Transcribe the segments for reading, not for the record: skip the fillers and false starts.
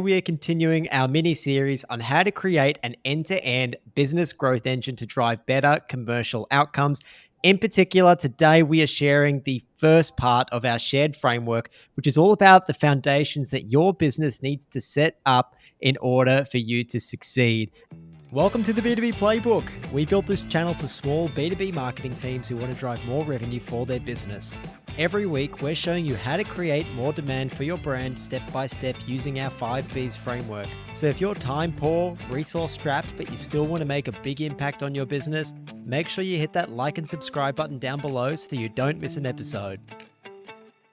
We are continuing our mini series on how to create an end-to-end business growth engine to drive better commercial outcomes. In particular, today we are sharing the first part of our shared framework, which is all about the foundations that your business needs to set up in order for you to succeed. Welcome to the B2B Playbook. We built this channel for small B2B marketing teams who want to drive more revenue for their business. Every week, we're showing you how to create more demand for your brand step by step using our 5Bs framework. So if you're time poor, resource strapped, but you still want to make a big impact on your business, make sure you hit that like and subscribe button down below so you don't miss an episode.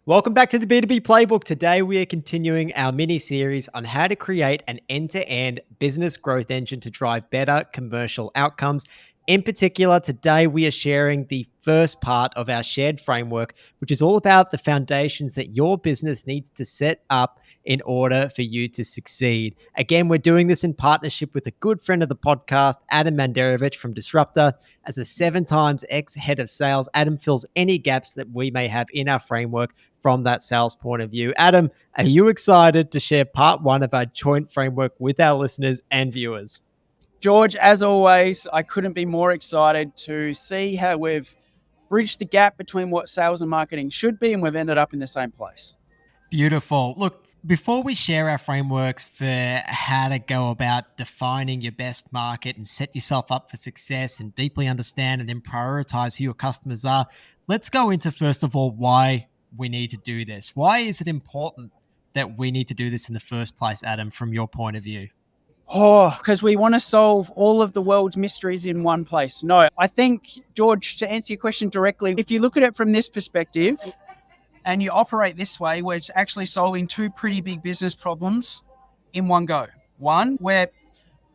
Welcome back to the B2B Playbook. Today, we are continuing our mini series on how to create an end-to-end business growth engine to drive better commercial outcomes. In particular, today we are sharing the first part of our shared framework, which is all about the foundations that your business needs to set up in order for you to succeed. Again, we're doing this in partnership with a good friend of the podcast, Adem Manderovic from Disruptor. As a 7 times ex-head of sales, Adem fills any gaps that we may have in our framework from that sales point of view. Adem, are you excited to share part 1 of our joint framework with our listeners and viewers? George, as always, I couldn't be more excited to see how we've bridged the gap between what sales and marketing should be, and we've ended up in the same place. Beautiful. Look, before we share our frameworks for how to go about defining your best market and set yourself up for success and deeply understand and then prioritize who your customers are, let's go into, first of all, why we need to do this. Why is it important that we need to do this in the first place, Adem, from your point of view? Because we want to solve all of the world's mysteries in one place. No, I think, George, to answer your question directly, if you look at it from this perspective and you operate this way, where it's actually solving 2 pretty big business problems in one go. One, we're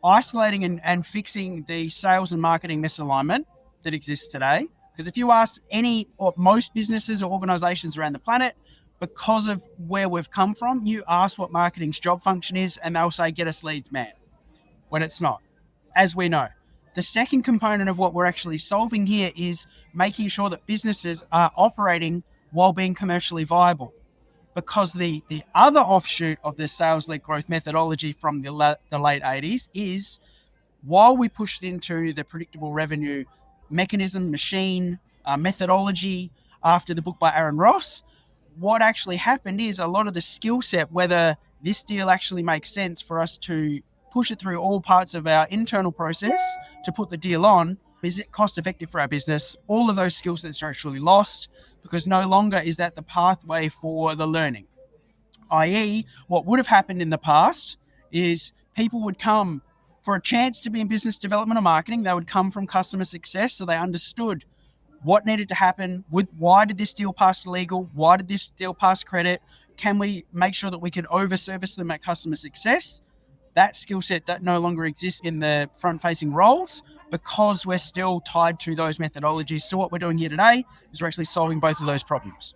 isolating and fixing the sales and marketing misalignment that exists today. Because if you ask any or most businesses or organizations around the planet, because of where we've come from, you ask what marketing's job function is, and they'll say, get us leads, man, when it's not, as we know. The second component of what we're actually solving here is making sure that businesses are operating while being commercially viable. Because the other offshoot of the sales-led growth methodology from the late 80s is, while we pushed into the predictable revenue mechanism, machine, methodology after the book by Aaron Ross, what actually happened is a lot of the skill set, whether this deal actually makes sense for us to push it through all parts of our internal process to put the deal on, is it cost effective for our business? All of those skill sets are actually lost because no longer is that the pathway for the learning. I.e., what would have happened in the past is people would come for a chance to be in business development or marketing. They would come from customer success, so they understood what needed to happen, why did this deal pass legal, why did this deal pass credit, can we make sure that we can over-service them at customer success? That skill set that no longer exists in the front-facing roles because we're still tied to those methodologies. So what we're doing here today is we're actually solving both of those problems.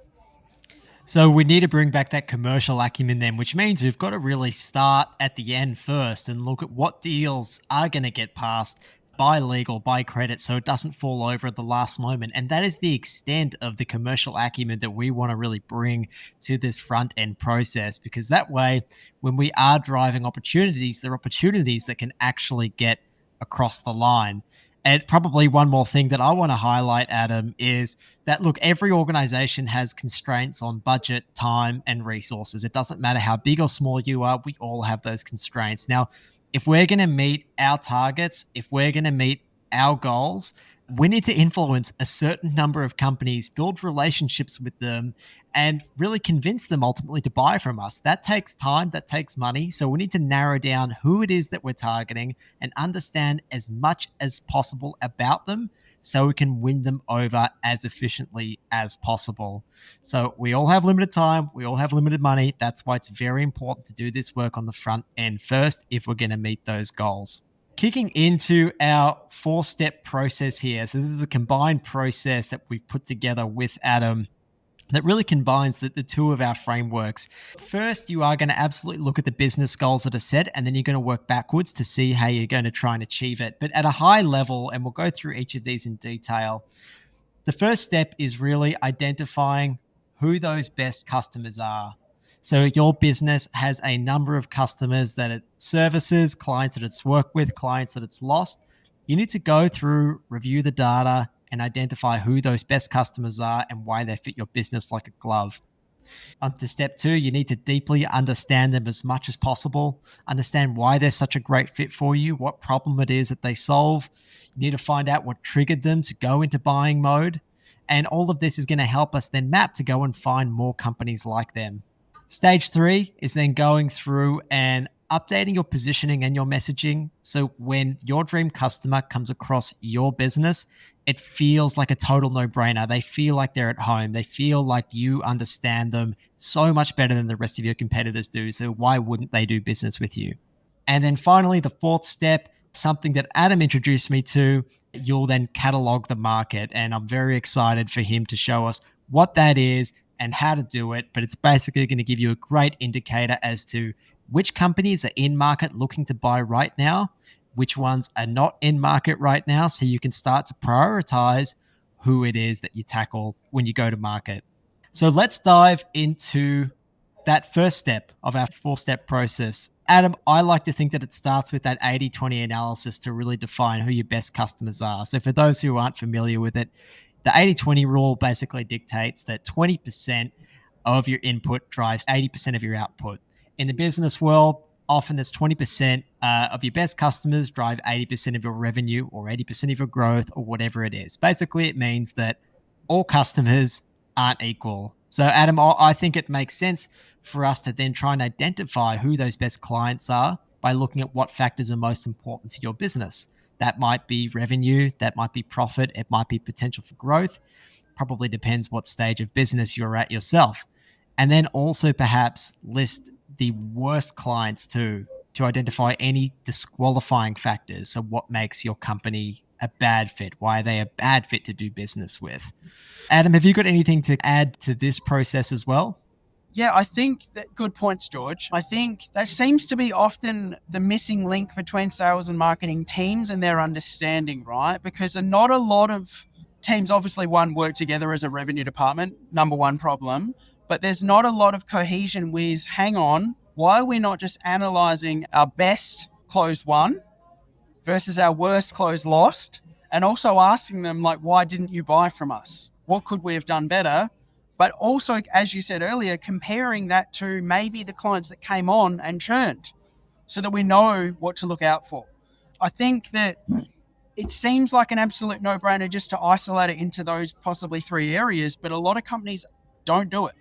So we need to bring back that commercial acumen then, which means we've got to really start at the end first and look at what deals are going to get passed by legal, by credit, so it doesn't fall over at the last moment. And that is the extent of the commercial acumen that we want to really bring to this front end process, because that way, when we are driving opportunities, they're opportunities that can actually get across the line. And probably one more thing that I want to highlight, Adem, is that, look, every organization has constraints on budget, time, and resources. It doesn't matter how big or small you are, we all have those constraints. Now, if we're going to meet our targets, if we're going to meet our goals, we need to influence a certain number of companies, build relationships with them, and really convince them ultimately to buy from us. That takes time, that takes money. So we need to narrow down who it is that we're targeting and understand as much as possible about them so we can win them over as efficiently as possible. So we all have limited time, we all have limited money. That's why it's very important to do this work on the front end first if we're going to meet those goals. Kicking into our 4-step process here. So this is a combined process that we've put together with Adem that really combines the 2 of our frameworks. First, you are going to absolutely look at the business goals that are set, and then you're going to work backwards to see how you're going to try and achieve it. But at a high level, and we'll go through each of these in detail, the first step is really identifying who those best customers are. So your business has a number of customers that it services, clients that it's worked with, clients that it's lost. You need to go through, review the data, and identify who those best customers are and why they fit your business like a glove. On to step two, you need to deeply understand them as much as possible, understand why they're such a great fit for you, what problem it is that they solve. You need to find out what triggered them to go into buying mode. And all of this is going to help us then map to go and find more companies like them. Stage three is then going through and updating your positioning and your messaging. So when your dream customer comes across your business, it feels like a total no brainer. They feel like they're at home. They feel like you understand them so much better than the rest of your competitors do. So why wouldn't they do business with you? And then finally, the fourth step, something that Adam introduced me to, you'll then catalog the market. And I'm very excited for him to show us what that is and how to do it. But it's basically going to give you a great indicator as to which companies are in market looking to buy right now, which ones are not in market right now. So you can start to prioritize who it is that you tackle when you go to market. So let's dive into that first step of our 4-step process. Adam, I like to think that it starts with that 80-20 analysis to really define who your best customers are. So for those who aren't familiar with it, the 80-20 rule basically dictates that 20% of your input drives 80% of your output. In the business world, often it's 20% of your best customers drive 80% of your revenue or 80% of your growth or whatever it is. Basically, it means that all customers aren't equal. So, Adam, I think it makes sense for us to then try and identify who those best clients are by looking at what factors are most important to your business. That might be revenue, that might be profit, it might be potential for growth. Probably depends what stage of business you're at yourself. And then also perhaps list the worst clients too, to identify any disqualifying factors. So, what makes your company a bad fit? Why are they a bad fit to do business with? Adam, have you got anything to add to this process as well? Yeah, I think that good points, George. I think that seems to be often the missing link between sales and marketing teams and their understanding, right? Because not a lot of teams, obviously, one, work together as a revenue department, number one problem, but there's not a lot of cohesion with, hang on, why are we not just analyzing our best closed won versus our worst closed lost? And also asking them, like, why didn't you buy from us? What could we have done better? But also, as you said earlier, comparing that to maybe the clients that came on and churned so that we know what to look out for. I think that it seems like an absolute no-brainer just to isolate it into those possibly 3 areas, but a lot of companies don't do it.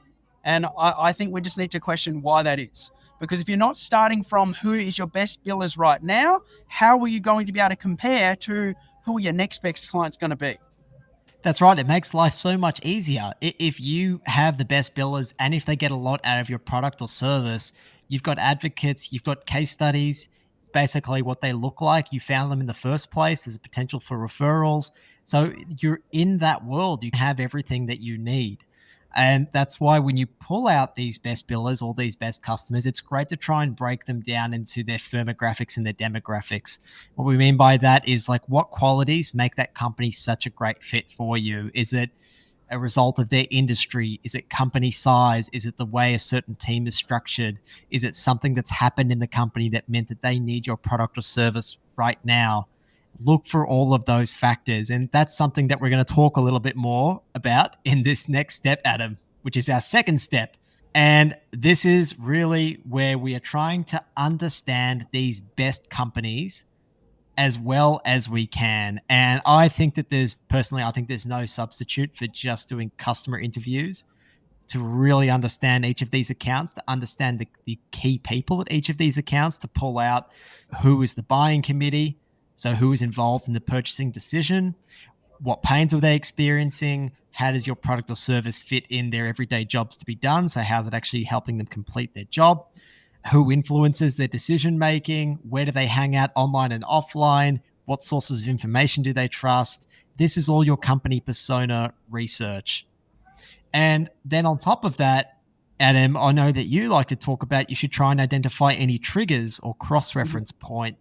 And I think we just need to question why that is. Because if you're not starting from who is your best billers right now, how are you going to be able to compare to who are your next best clients going to be? That's right. It makes life so much easier. If you have the best billers and if they get a lot out of your product or service, you've got advocates, you've got case studies, basically what they look like. You found them in the first place. There's a potential for referrals. So you're in that world. You have everything that you need. And that's why when you pull out these best billers or these best customers, it's great to try and break them down into their firmographics and their demographics. What we mean by that is like what qualities make that company such a great fit for you? Is it a result of their industry? Is it company size? Is it the way a certain team is structured? Is it something that's happened in the company that meant that they need your product or service right now? Look for all of those factors. And that's something that we're going to talk a little bit more about in this next step, Adam, which is our second step. And this is really where we are trying to understand these best companies as well as we can. And I think that I think there's no substitute for just doing customer interviews to really understand each of these accounts, to understand the key people at each of these accounts, to pull out who is the buying committee, so who is involved in the purchasing decision, what pains are they experiencing, how does your product or service fit in their everyday jobs to be done, so how's it actually helping them complete their job, who influences their decision making, where do they hang out online and offline, what sources of information do they trust. This is all your company persona research. And then on top of that, Adam, I know that you like to talk about you should try and identify any triggers or cross-reference point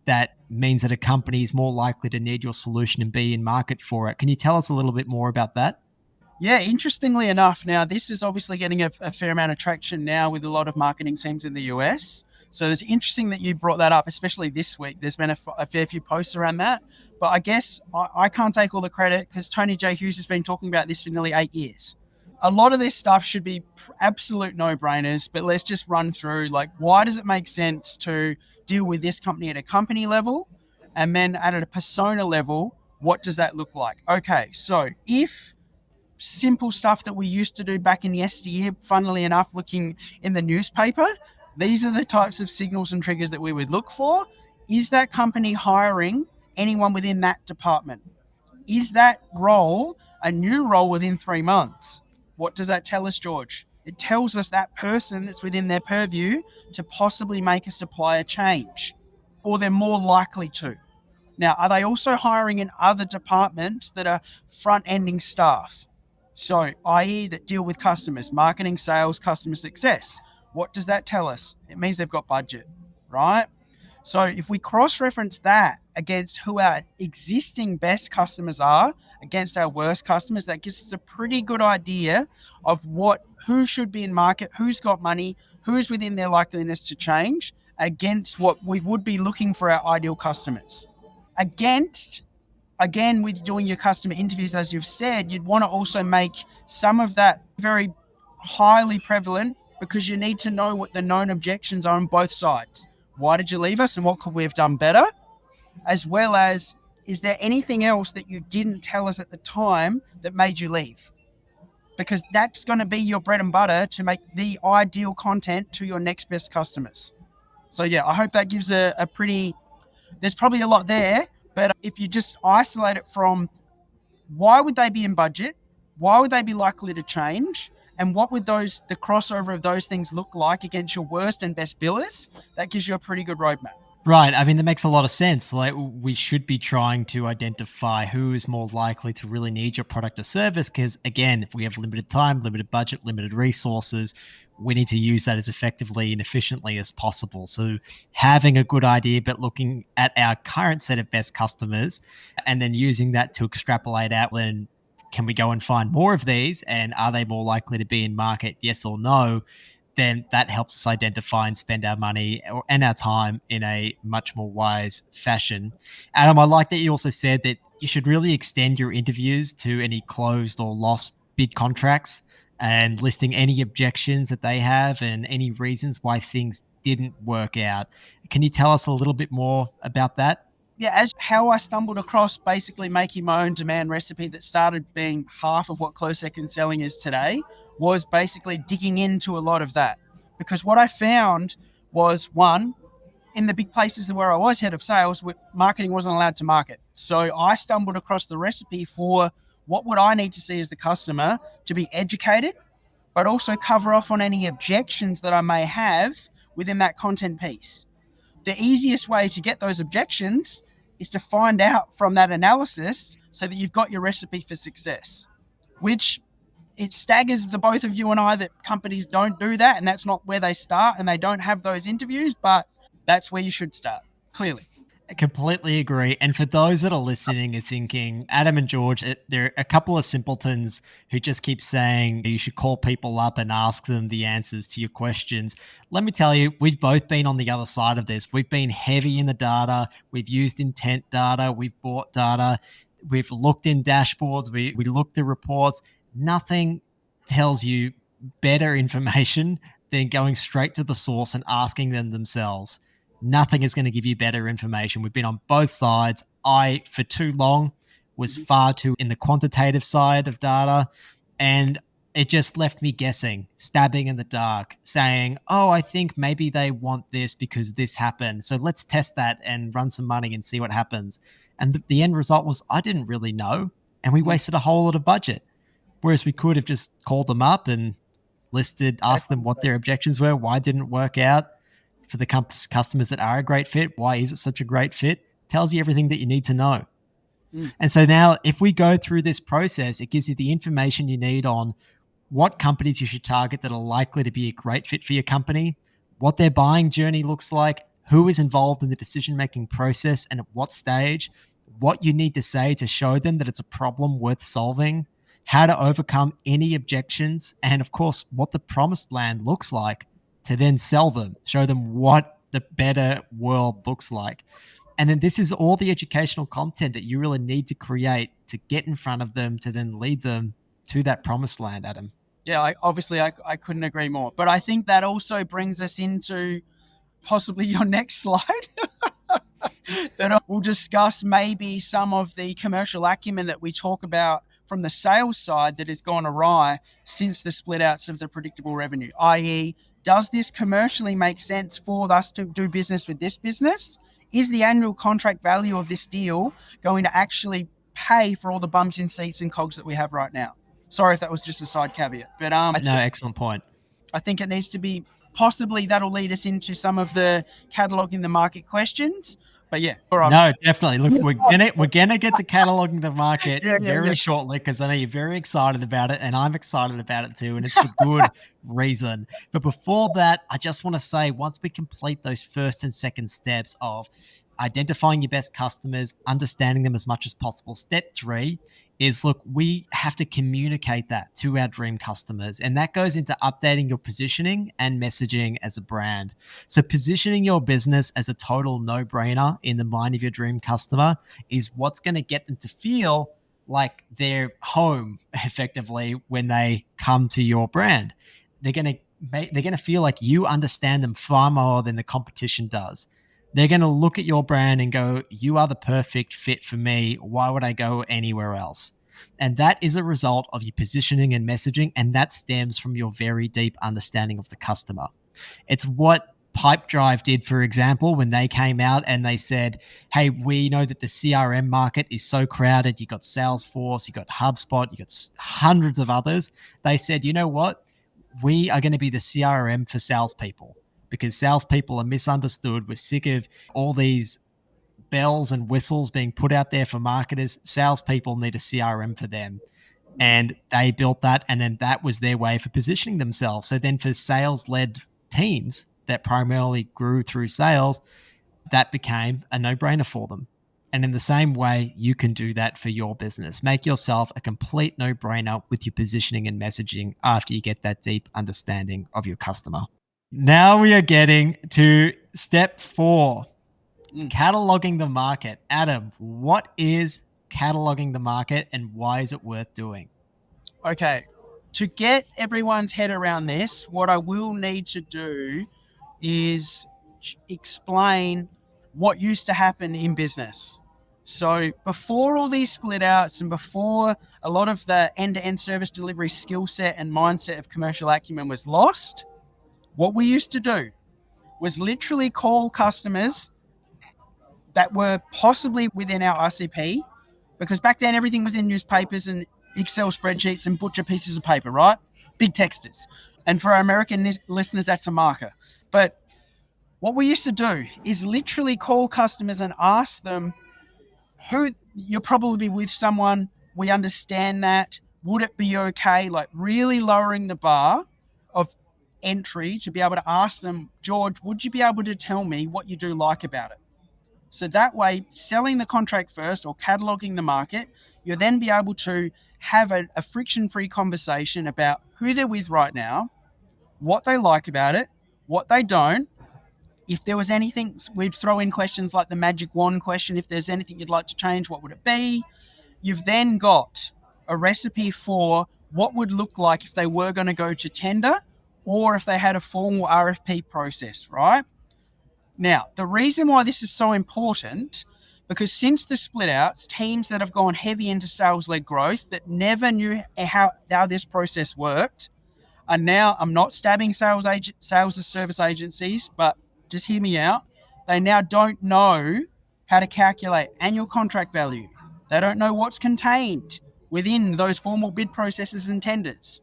that means that a company is more likely to need your solution and be in market for it. Can you tell us a little bit more about that? Yeah, interestingly enough, now this is obviously getting a fair amount of traction now with a lot of marketing teams in the US. So it's interesting that you brought that up, especially this week. There's been a fair few posts around that. But I guess I can't take all the credit because Tony J. Hughes has been talking about this for nearly 8 years. A lot of this stuff should be absolute no brainers, but let's just run through like, why does it make sense to deal with this company at a company level? And then at a persona level, what does that look like? Okay, so if simple stuff that we used to do back in the yesteryear, funnily enough, looking in the newspaper, these are the types of signals and triggers that we would look for. Is that company hiring anyone within that department? Is that role a new role within 3 months? What does that tell us, George? It tells us that person is within their purview to possibly make a supplier change, or they're more likely to. Now, are they also hiring in other departments that are front ending staff? So, i.e., that deal with customers, marketing, sales, customer success. What does that tell us? It means they've got budget, right? So, if we cross reference that against who our existing best customers are against our worst customers, that gives us a pretty good idea of who should be in market, who's got money, who's within their likeliness to change against what we would be looking for our ideal customers. Against, again, with doing your customer interviews, as you've said, you'd want to also make some of that very highly prevalent because you need to know what the known objections are on both sides. Why did you leave us and what could we have done better? As well as, is there anything else that you didn't tell us at the time that made you leave? Because that's going to be your bread and butter to make the ideal content to your next best customers. So, yeah, I hope that gives a pretty, there's probably a lot there, but if you just isolate it from why would they be in budget, why would they be likely to change, and what would the crossover of those things look like against your worst and best billers, that gives you a pretty good roadmap. Right. I mean, that makes a lot of sense. Like, we should be trying to identify who is more likely to really need your product or service. Because, again, if we have limited time, limited budget, limited resources, we need to use that as effectively and efficiently as possible. So, having a good idea, but looking at our current set of best customers and then using that to extrapolate out, then can we go and find more of these? And are they more likely to be in market? Yes or no? Then that helps us identify and spend our money and our time in a much more wise fashion. Adam, I like that you also said that you should really extend your interviews to any closed or lost bid contracts and listing any objections that they have and any reasons why things didn't work out. Can you tell us a little bit more about that? Yeah, as how I stumbled across basically making my own demand recipe that started being half of what closed second selling is today was basically digging into a lot of that. Because what I found was, one, in the big places where I was head of sales, marketing wasn't allowed to market. So I stumbled across the recipe for what would I need to see as the customer to be educated, but also cover off on any objections that I may have within that content piece. The easiest way to get those objections is to find out from that analysis so that you've got your recipe for success, which it staggers the both of you and I that companies don't do that, and that's not where they start, and they don't have those interviews, but that's where you should start, clearly. I completely agree. And for those that are listening and thinking, Adam and George, there are a couple of simpletons who just keep saying you should call people up and ask them the answers to your questions. Let me tell you, we've both been on the other side of this. We've been heavy in the data. We've used intent data. We've bought data. We've looked in dashboards. We looked at reports. Nothing tells you better information than going straight to the source and asking them themselves. Nothing is going to give you better information. We've been on both sides. I, for too long, was far too in the quantitative side of data. And it just left me guessing, stabbing in the dark, saying, oh, I think maybe they want this because this happened. So let's test that and run some money and see what happens. And the end result was I didn't really know. And we wasted a whole lot of budget. Whereas we could have just called them up and asked them what their objections were, why didn't it work out. For the customers that are a great fit, why is it such a great fit? Tells you everything that you need to know. And so now if we go through this process, it gives you the information you need on what companies you should target that are likely to be a great fit for your company, what their buying journey looks like, who is involved in the decision-making process and at what stage, what you need to say to show them that it's a problem worth solving, how to overcome any objections, and of course, what the promised land looks like to then sell them, show them what the better world looks like. And then this is all the educational content that you really need to create to get in front of them to then lead them to that promised land, Adam. Yeah, I couldn't agree more. But I think that also brings us into possibly your next slide. That we'll discuss maybe some of the commercial acumen that we talk about from the sales side that has gone awry since the split outs of the predictable revenue, i.e., does this commercially make sense for us to do business with this business? Is the annual contract value of this deal going to actually pay for all the bums in seats and cogs that we have right now? Sorry if that was just a side caveat, but no, excellent point. I think it needs to be, possibly that'll lead us into some of the cataloging the market questions. But yeah, all right. No, definitely. Look, we're gonna get to cataloging the market very shortly, because I know you're very excited about it, and I'm excited about it too, and it's for good reason. But before that, I just want to say, once we complete those first and second steps of identifying your best customers, understanding them as much as possible, step 3 is, look, we have to communicate that to our dream customers. And that goes into updating your positioning and messaging as a brand. So positioning your business as a total no-brainer in the mind of your dream customer is what's going to get them to feel like they're home effectively when they come to your brand. They're going to feel like you understand them far more than the competition does. They're going to look at your brand and go, you are the perfect fit for me. Why would I go anywhere else? And that is a result of your positioning and messaging. And that stems from your very deep understanding of the customer. It's what Pipedrive did, for example, when they came out and they said, hey, we know that the CRM market is so crowded. You got Salesforce, you got HubSpot, you got hundreds of others. They said, you know what? We are going to be the CRM for salespeople, because salespeople are misunderstood. We're sick of all these bells and whistles being put out there for marketers. Salespeople need a CRM for them. And they built that, and then that was their way for positioning themselves. So then for sales-led teams that primarily grew through sales, that became a no-brainer for them. And in the same way, you can do that for your business. Make yourself a complete no-brainer with your positioning and messaging after you get that deep understanding of your customer. Now we are getting to step 4, cataloging the market. Adam, what is cataloging the market and why is it worth doing? Okay, to get everyone's head around this, what I will need to do is explain what used to happen in business. So before all these split outs and before a lot of the end-to-end service delivery skill set and mindset of commercial acumen was lost, what we used to do was literally call customers that were possibly within our RCP, because back then everything was in newspapers and Excel spreadsheets and butcher pieces of paper, right? Big texters. And for our American listeners, that's a marker. But what we used to do is literally call customers and ask them, who you're probably with someone, we understand that. Would it be okay? Like really lowering the bar of entry to be able to ask them, George, would you be able to tell me what you do like about it? So that way, selling the contract first or cataloging the market, you'll then be able to have a friction-free conversation about who they're with right now, what they like about it, what they don't. If there was anything, we'd throw in questions like the magic wand question. If there's anything you'd like to change, what would it be? You've then got a recipe for what would look like if they were going to go to tender or if they had a formal RFP process, right? Now, the reason why this is so important, because since the split outs, teams that have gone heavy into sales-led growth that never knew how this process worked are now, I'm not stabbing sales as service agencies, but just hear me out. They now don't know how to calculate annual contract value. They don't know what's contained within those formal bid processes and tenders.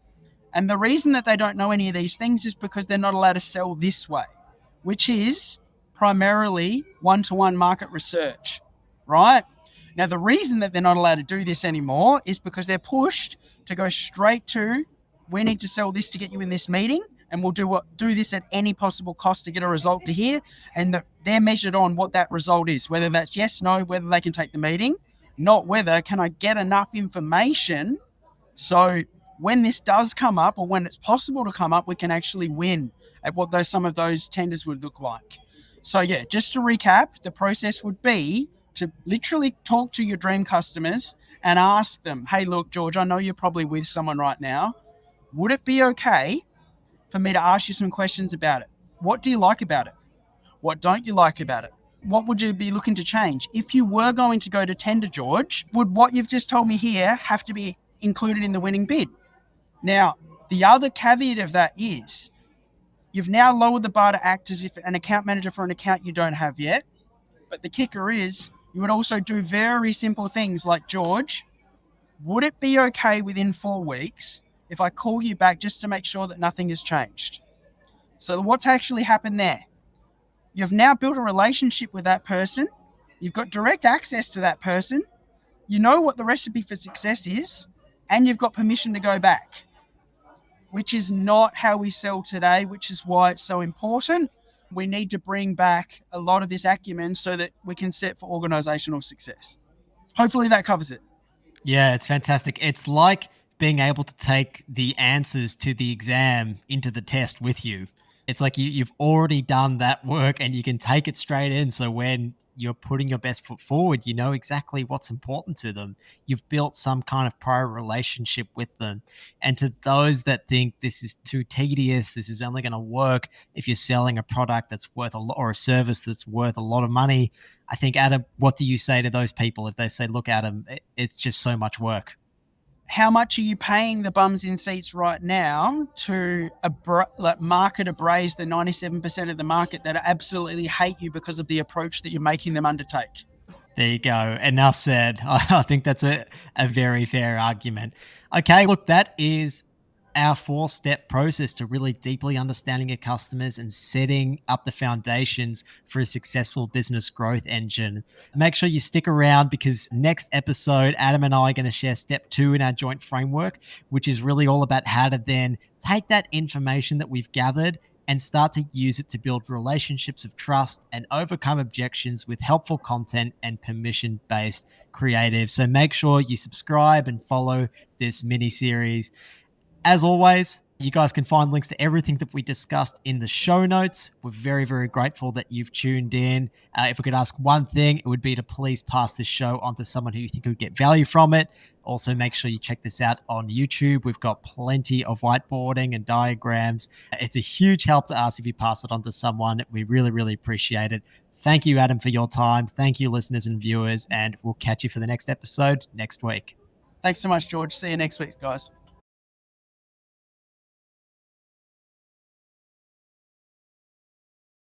And the reason that they don't know any of these things is because they're not allowed to sell this way, which is primarily one-to-one market research, right? Now, the reason that they're not allowed to do this anymore is because they're pushed to go straight to, we need to sell this to get you in this meeting, and we'll do this at any possible cost to get a result to here. And they're measured on what that result is, whether that's yes, no, whether they can take the meeting, not whether can I get enough information So when this does come up, or when it's possible to come up, we can actually win at what some of those tenders would look like. So yeah, just to recap, the process would be to literally talk to your dream customers and ask them, hey, look, George, I know you're probably with someone right now. Would it be okay for me to ask you some questions about it? What do you like about it? What don't you like about it? What would you be looking to change? If you were going to go to tender, George, would what you've just told me here have to be included in the winning bid? Now, the other caveat of that is you've now lowered the bar to act as if an account manager for an account you don't have yet. But the kicker is you would also do very simple things like, George, would it be okay within 4 weeks if I call you back just to make sure that nothing has changed? So what's actually happened there? You've now built a relationship with that person. You've got direct access to that person. You know what the recipe for success is, and you've got permission to go back, which is not how we sell today, which is why it's so important. We need to bring back a lot of this acumen so that we can set for organizational success. Hopefully that covers it. Yeah, it's fantastic. It's like being able to take the answers to the exam into the test with you. It's like you've already done that work and you can take it straight in. So when you're putting your best foot forward, you know exactly what's important to them. You've built some kind of prior relationship with them. And to those that think this is too tedious, this is only going to work if you're selling a product that's worth a lot, or a service that's worth a lot of money, I think, Adam, what do you say to those people if they say, look, Adam, it's just so much work? How much are you paying the bums in seats right now to market abrase the 97% of the market that absolutely hate you because of the approach that you're making them undertake? There you go. Enough said. I think that's a very fair argument. Okay, look, that is our 4-step process to really deeply understanding your customers and setting up the foundations for a successful business growth engine. Make sure you stick around because next episode, Adam and I are going to share step 2 in our joint framework, which is really all about how to then take that information that we've gathered and start to use it to build relationships of trust and overcome objections with helpful content and permission-based creative. So make sure you subscribe and follow this mini series. As always, you guys can find links to everything that we discussed in the show notes. We're very, very grateful that you've tuned in. If we could ask one thing, it would be to please pass this show on to someone who you think would get value from it. Also, make sure you check this out on YouTube. We've got plenty of whiteboarding and diagrams. It's a huge help to us if you pass it on to someone. We really, really appreciate it. Thank you, Adam, for your time. Thank you, listeners and viewers, and we'll catch you for the next episode next week. Thanks so much, George. See you next week, guys.